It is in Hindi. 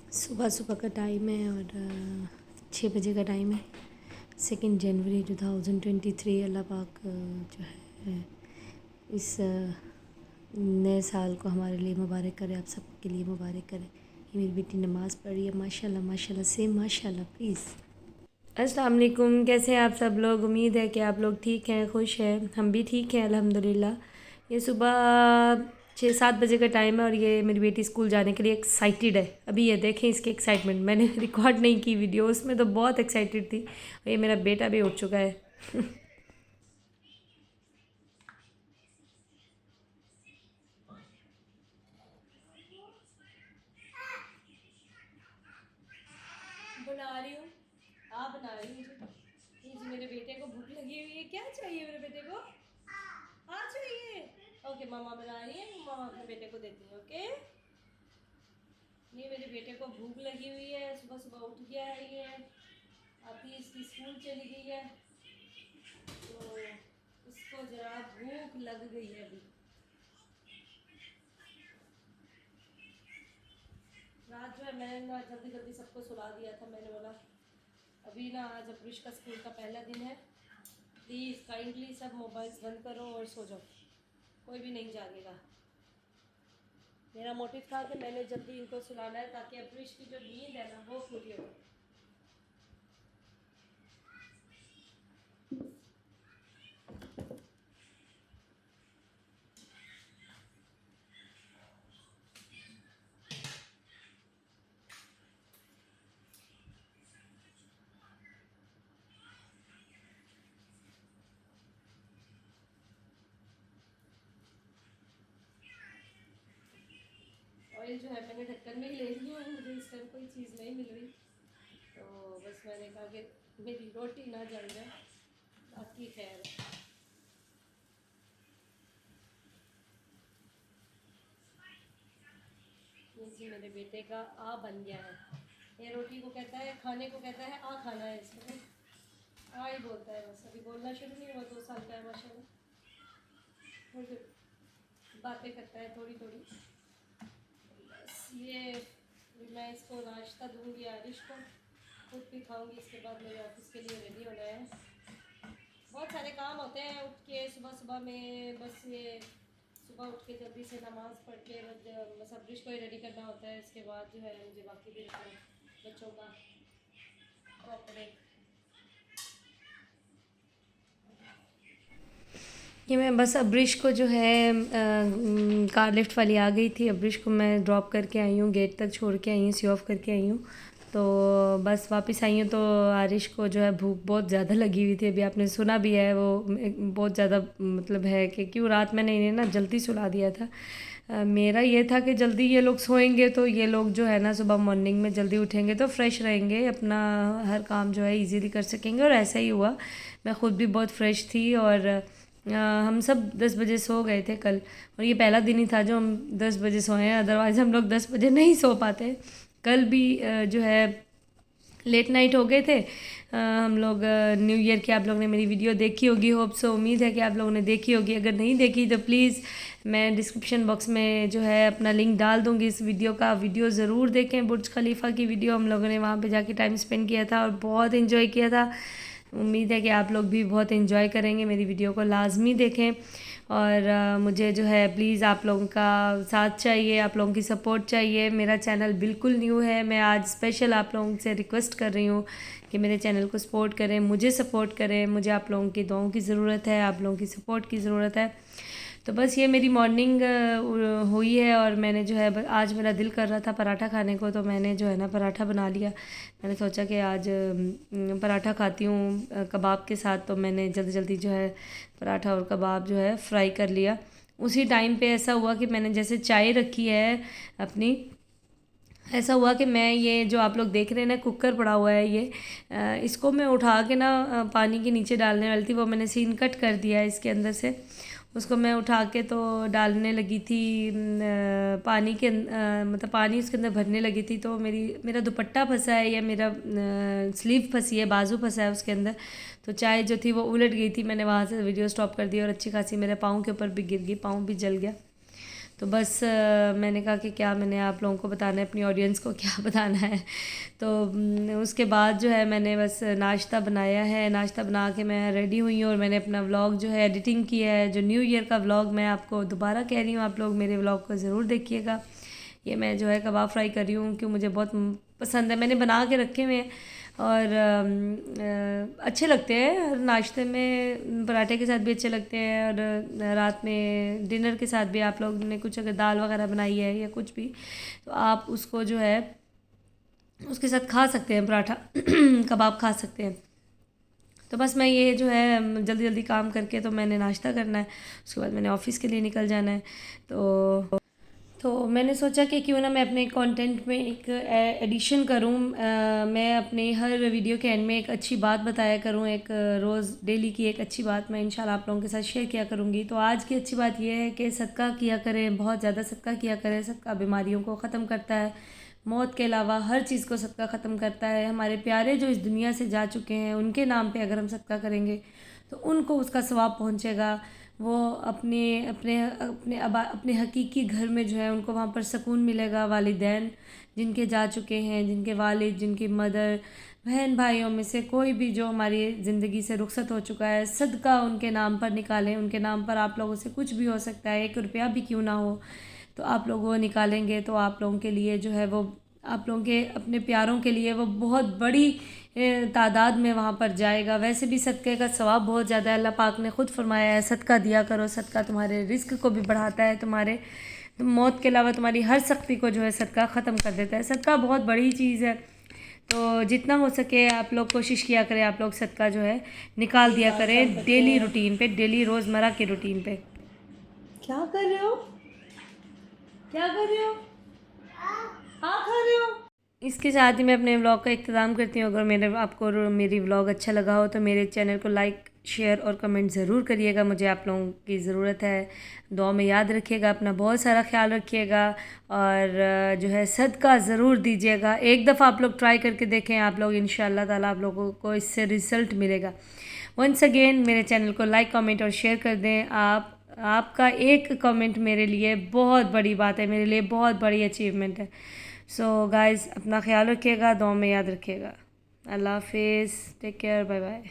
सुबह सुबह का टाइम है और 6 बजे का टाइम है। 2 जनवरी 2023 अल्लाह पाक जो है इस नए साल को हमारे लिए मुबारक करे, आप सबके लिए मुबारक करे। ये मेरी बेटी नमाज़ पढ़ रही है, माशाल्लाह माशाल्लाह से माशाल्लाह। प्लीज़ अस्सलाम वालेकुम, कैसे हैं आप सब लोग? उम्मीद है कि आप लोग ठीक हैं, खुश हैं। हम भी ठीक हैं अल्हम्दुलिल्लाह। ये सुबह 6-7 बजे का टाइम है और ये मेरी बेटी स्कूल जाने के लिए एक्साइटेड है। अभी ये देखें इसकी एक्साइटमेंट, मैंने रिकॉर्ड नहीं की वीडियो, उसमें तो बहुत एक्साइटेड थी। और ये मेरा बेटा भी उठ चुका है। बना रही हूँ, आप बना रही हूँ मुझे। ये मेरे बेटे को भूख लगी हुई है। क्या चाहिए मेरे बेटे को? हाँ चाहिए। ओके, मामा बना रही है, मामा अपने बेटे को देती है। ओके, ये मेरे बेटे को भूख लगी हुई है, सुबह सुबह उठ गया है। ये अभी इसकी स्कूल चली गई है तो इसको ज़रा भूख लग गई है अभी। रात जो है मैंने ना जल्दी जल्दी सबको सुला दिया था। मैंने बोला अभी ना आज अब्रिश का स्कूल का पहला दिन है, प्लीज़ काइंडली सब मोबाइल्स बंद करो और सो जाओ, कोई भी नहीं जागेगा। मेरा मोटिव था कि मैंने जल्दी इनको सुलाना है ताकि अब्रिश की जो नींद है ना वो पूरी हो। ऑयल जो है मैंने ढक्कन में ही ले लिया है, मुझे इस टाइम कोई चीज़ नहीं मिल रही, तो बस मैंने कहा कि मेरी रोटी ना जल जाए, बाकी खैर। ये जी मेरे बेटे का आ बन गया है। ये रोटी को कहता है, खाने को कहता है आ खाना है, इसमें आ ही बोलता है बस। अभी बोलना शुरू नहीं हुआ, 2 साल का है माशाल्लाह। थोड़ी थोड़ी बातें करता है, थोड़ी थोड़ी। बस ये मैं इसको नाश्ता दूंगी आरिश को, खुद भी खाऊंगी। इसके बाद मेरे ऑफिस के लिए रेडी होना है। बहुत सारे काम होते हैं उठ के सुबह सुबह में। बस ये सुबह उठ के जल्दी से नमाज़ पढ़ के बस अब्रिश को ही रेडी करना होता है। इसके बाद जो है मुझे बाकी भी बच्चों का प्रॉपर। ये मैं बस अब्रिश को जो है कार लिफ्ट वाली आ गई थी, अब्रिश को मैं ड्रॉप करके आई हूँ, गेट तक छोड़ के आई हूँ, सी ऑफ करके आई हूँ। तो बस वापस आई हूँ तो आरिश को जो है भूख बहुत ज़्यादा लगी हुई थी। अभी आपने सुना भी है, वो बहुत ज़्यादा मतलब है कि क्यों रात मैंने इन्हें ना जल्दी सुला दिया था। मेरा ये था कि जल्दी ये लोग सोएंगे तो ये लोग जो है ना सुबह मॉर्निंग में जल्दी उठेंगे तो फ्रेश रहेंगे, अपना हर काम जो है इजीली कर सकेंगे। और ऐसा ही हुआ, मैं ख़ुद भी बहुत फ्रेश थी और हम सब 10 बजे सो गए थे कल। और ये पहला दिन ही था जो हम 10 बजे सोए हैं, अदरवाइज़ हम लोग 10 बजे नहीं सो पाते। कल भी जो है लेट नाइट हो गए थे। हम लोग न्यू ईयर की, आप लोगों ने मेरी वीडियो देखी होगी, होप सो, उम्मीद है कि आप लोगों ने देखी होगी। अगर नहीं देखी तो प्लीज़ मैं डिस्क्रिप्शन बॉक्स में जो है अपना लिंक डाल दूँगी इस वीडियो का, वीडियो ज़रूर देखें। बुर्ज खलीफा की वीडियो हम लोगों ने वहाँ पे जाके टाइम स्पेंड किया था और बहुत इन्जॉय किया था। उम्मीद है कि आप लोग भी बहुत इन्जॉय करेंगे, मेरी वीडियो को लाजमी देखें। और मुझे जो है प्लीज़ आप लोगों का साथ चाहिए, आप लोगों की सपोर्ट चाहिए। मेरा चैनल बिल्कुल न्यू है, मैं आज स्पेशल आप लोगों से रिक्वेस्ट कर रही हूँ कि मेरे चैनल को सपोर्ट करें, मुझे सपोर्ट करें। मुझे आप लोगों की दुआओं की ज़रूरत है, आप लोगों की सपोर्ट की ज़रूरत है। तो बस ये मेरी मॉर्निंग हुई है और मैंने जो है आज मेरा दिल कर रहा था पराठा खाने को, तो मैंने जो है ना पराठा बना लिया। मैंने सोचा कि आज पराठा खाती हूँ कबाब के साथ, तो मैंने जल्दी जल्दी जो है पराठा और कबाब जो है फ्राई कर लिया। उसी टाइम पे ऐसा हुआ कि मैंने जैसे चाय रखी है अपनी, ऐसा हुआ कि मैं ये जो आप लोग देख रहे हैं ना कुकर पड़ा हुआ है, ये इसको मैं उठा के ना पानी के नीचे डालने वाली थी, वो मैंने सीन कट कर दिया है इसके अंदर से। उसको मैं उठा के तो डालने लगी थी पानी के मतलब पानी उसके अंदर भरने लगी थी, तो मेरा दुपट्टा फंसा है या मेरा स्लीव फंसी है, बाजू फंसा है उसके अंदर। तो चाय जो थी वो उलट गई थी, मैंने वहाँ से वीडियो स्टॉप कर दिया और अच्छी खासी मेरे पाँव के ऊपर भी गिर गई, पाँव भी जल गया। तो बस मैंने कहा कि क्या मैंने आप लोगों को बताना है, अपनी ऑडियंस को क्या बताना है। तो उसके बाद जो है मैंने बस नाश्ता बनाया है, नाश्ता बना के मैं रेडी हुई हूँ और मैंने अपना व्लॉग जो है एडिटिंग किया है। जो न्यू ईयर का व्लॉग मैं आपको दोबारा कह रही हूँ, आप लोग मेरे व्लॉग को ज़रूर देखिएगा। ये मैं जो है कबाब फ्राई कर रही हूँ क्योंकि मुझे बहुत पसंद है। मैंने बना के रखे हुए हैं और अच्छे लगते हैं। हर नाश्ते में पराठे के साथ भी अच्छे लगते हैं और रात में डिनर के साथ भी आप लोग ने कुछ अगर दाल वगैरह बनाई है या कुछ भी, तो आप उसको जो है उसके साथ खा सकते हैं, पराठा कबाब खा सकते हैं। तो बस मैं ये जो है जल्दी जल्दी काम करके तो मैंने नाश्ता करना है, उसके बाद मैंने ऑफ़िस के लिए निकल जाना है। तो मैंने सोचा कि क्यों ना मैं अपने कंटेंट में एक एडिशन करूं। मैं अपने हर वीडियो के एंड में एक अच्छी बात बताया करूं, एक रोज़ डेली की एक अच्छी बात मैं इंशाल्लाह आप लोगों के साथ शेयर किया करूंगी। तो आज की अच्छी बात यह है कि सदका किया करें, बहुत ज़्यादा सदका किया करें। सदका बीमारियों को ख़त्म करता है, मौत के अलावा हर चीज़ को सदका ख़त्म करता है। हमारे प्यारे जो इस दुनिया से जा चुके हैं उनके नाम पे अगर हम सदका करेंगे तो उनको उसका सवाब पहुंचेगा। वो अपने अपने अपने अपने हकीकी घर में जो है उनको वहाँ पर सुकून मिलेगा। वालिदैन जिनके जा चुके हैं, जिनके वालिद, जिनकी मदर, बहन भाइयों में से कोई भी जो हमारी ज़िंदगी से रुखसत हो चुका है, सदका उनके नाम पर निकालें। उनके नाम पर आप लोगों से कुछ भी हो सकता है, 1 रुपया भी क्यों ना हो, तो आप लोग वो निकालेंगे तो आप लोगों के लिए जो है वो, आप लोगों के अपने प्यारों के लिए वो बहुत बड़ी तादाद में वहाँ पर जाएगा। वैसे भी सदक़े का सवाब बहुत ज़्यादा है। अल्लाह पाक ने ख़ुद फरमाया है सदका दिया करो, सदका तुम्हारे रिस्क को भी बढ़ाता है, तुम्हारे मौत के अलावा तुम्हारी हर सख्ती को जो है सदका ख़त्म कर देता है। सदका बहुत बड़ी चीज़ है, तो जितना हो सके आप लोग कोशिश किया करें, आप लोग सदका जो है निकाल दिया करें डेली रूटीन पे, डेली रोज़मर्रा के रूटीन पे। क्या कर रहे हो, क्या कर रहे हो, हाँ खा रहे हो। इसके साथ ही मैं अपने व्लॉग का इख्तिताम करती हूँ। अगर आपको मेरी व्लॉग अच्छा लगा हो तो मेरे चैनल को लाइक, शेयर और कमेंट ज़रूर करिएगा, मुझे आप लोगों की ज़रूरत है। दुआ में याद रखिएगा, अपना बहुत सारा ख्याल रखिएगा और जो है सदका ज़रूर दीजिएगा। एक दफ़ा आप लोग ट्राई करके देखें, आप लोग इंशाअल्लाह ताला आप लोगों को इससे रिज़ल्ट मिलेगा। वंस अगेन मेरे चैनल को लाइक, कमेंट और शेयर कर दें। आपका एक कमेंट मेरे लिए बहुत बड़ी बात है, मेरे लिए बहुत बड़ी अचीवमेंट है। सो गाइज़ अपना ख्याल रखिएगा, दुआ में याद रखिएगा। अल्लाह हाफिज़, टेक केयर, बाय बाय।